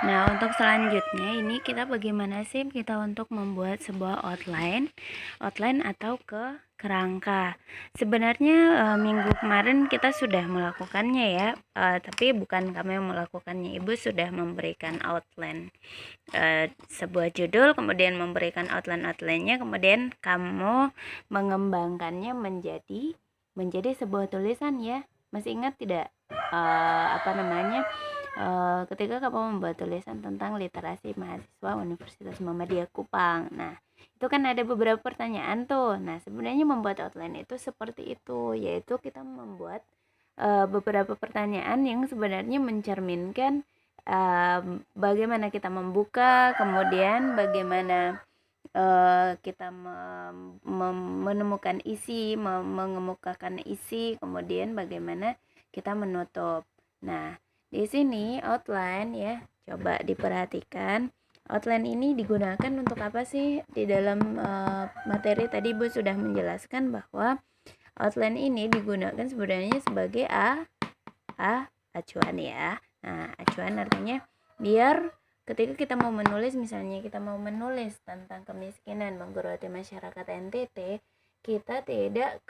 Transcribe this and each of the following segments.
Nah, untuk selanjutnya ini kita bagaimana sih kita untuk membuat sebuah outline atau kerangka. Sebenarnya minggu kemarin kita sudah melakukannya ya, tapi bukan kamu yang melakukannya, Ibu sudah memberikan outline sebuah judul, kemudian memberikan outline-nya, kemudian kamu mengembangkannya menjadi sebuah tulisan ya. Masih ingat tidak ketika kamu membuat tulisan tentang literasi mahasiswa Universitas Muhammadiyah Kupang. Nah, itu kan ada beberapa pertanyaan tuh. Nah, sebenarnya membuat outline itu seperti itu, yaitu kita membuat beberapa pertanyaan yang sebenarnya mencerminkan bagaimana kita membuka, kemudian bagaimana kita menemukan isi, mengemukakan isi, kemudian bagaimana kita menutup. Nah, di sini outline ya, coba diperhatikan. Outline ini digunakan untuk apa sih? Di dalam materi tadi Ibu sudah menjelaskan bahwa outline ini digunakan sebenarnya sebagai acuan ya. Nah, acuan artinya biar ketika kita mau menulis, misalnya kita mau menulis tentang kemiskinan menggerogoti masyarakat NTT, kita tidak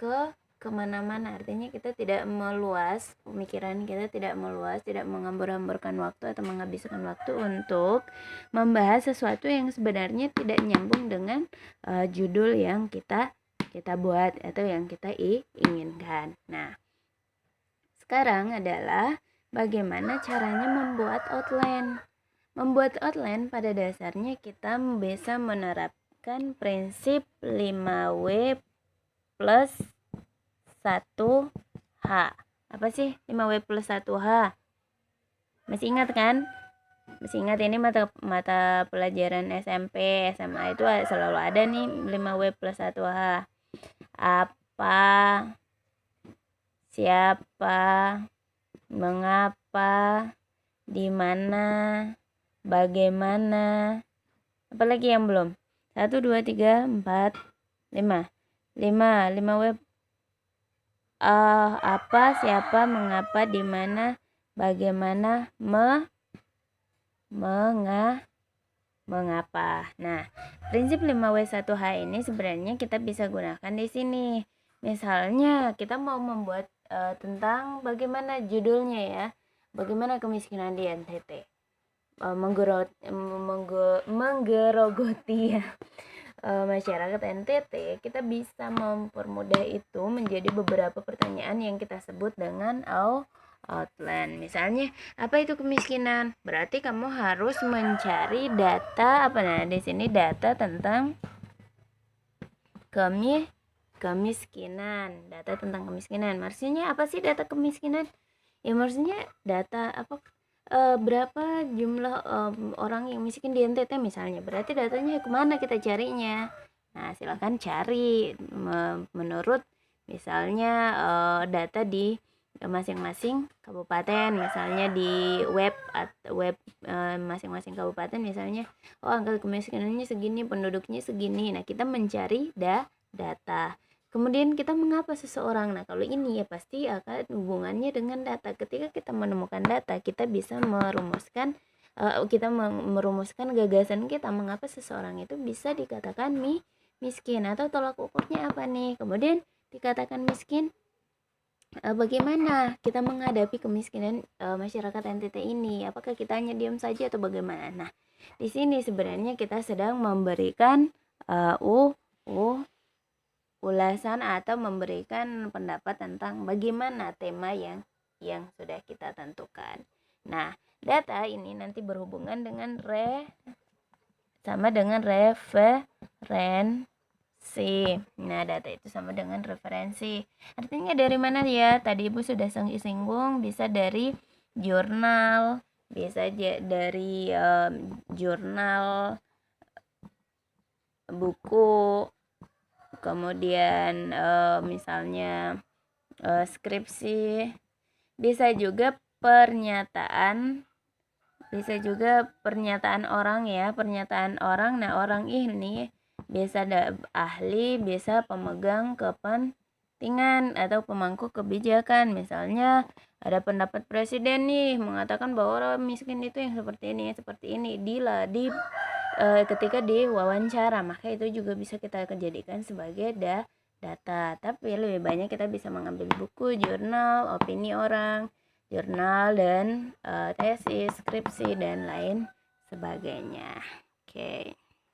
kemana-mana, artinya kita tidak meluas, pemikiran kita tidak meluas, tidak menghambur-hamburkan waktu atau menghabiskan waktu untuk membahas sesuatu yang sebenarnya tidak nyambung dengan judul yang kita buat atau yang kita inginkan. Nah, sekarang adalah bagaimana caranya membuat outline. Membuat outline pada dasarnya kita bisa menerapkan prinsip 5W plus 1H. Apa sih 5W plus 1H? Masih ingat kan? Masih ingat ini mata pelajaran SMP, SMA itu selalu ada nih 5W plus 1H. Apa, siapa, mengapa, di mana, bagaimana. Apalagi yang belum? 1, 2, 3, 4, 5. 5W apa, siapa, mengapa, di mana, bagaimana, mengapa. Nah, prinsip 5W1H ini sebenarnya kita bisa gunakan di sini. Misalnya kita mau membuat tentang bagaimana judulnya ya, bagaimana kemiskinan di NTT menggerogoti ya masyarakat NTT. Kita bisa mempermudah itu menjadi beberapa pertanyaan yang kita sebut dengan outline. Misalnya, apa itu kemiskinan? Berarti kamu harus mencari data di sini data tentang kemiskinan. Data tentang kemiskinan. Maksudnya apa sih data kemiskinan? Ya maksudnya data berapa jumlah orang yang miskin di NTT misalnya. Berarti datanya kemana kita carinya? Nah, silakan cari menurut misalnya data di masing-masing kabupaten, misalnya di web masing-masing kabupaten, misalnya angka kemiskinannya segini, penduduknya segini. Nah, kita mencari data. Kemudian kita mengapa seseorang. Nah, kalau ini ya pasti akan hubungannya dengan data. Ketika kita menemukan data, kita bisa merumuskan gagasan kita mengapa seseorang itu bisa dikatakan miskin, atau tolak ukurnya apa nih. Kemudian dikatakan miskin, bagaimana kita menghadapi kemiskinan masyarakat NTT ini? Apakah kita hanya diam saja atau bagaimana? Nah, di sini sebenarnya kita sedang memberikan ulasan atau memberikan pendapat tentang bagaimana tema yang sudah kita tentukan. Nah, data ini nanti berhubungan dengan referensi. Nah, data itu sama dengan referensi. Artinya dari mana ya? Tadi Ibu sudah singgung, bisa dari jurnal, bisa dari jurnal, buku, kemudian misalnya skripsi, bisa juga pernyataan orang ya, pernyataan orang. Nah, orang ini biasa ahli, bisa pemegang kepentingan. kepentingan atau pemangku kebijakan. Misalnya ada pendapat presiden nih mengatakan bahwa orang miskin itu yang seperti ini ketika diwawancara, maka itu juga bisa kita jadikan sebagai data. Tapi lebih banyak kita bisa mengambil buku, jurnal, opini orang, jurnal dan tesis, skripsi dan lain sebagainya. Oke.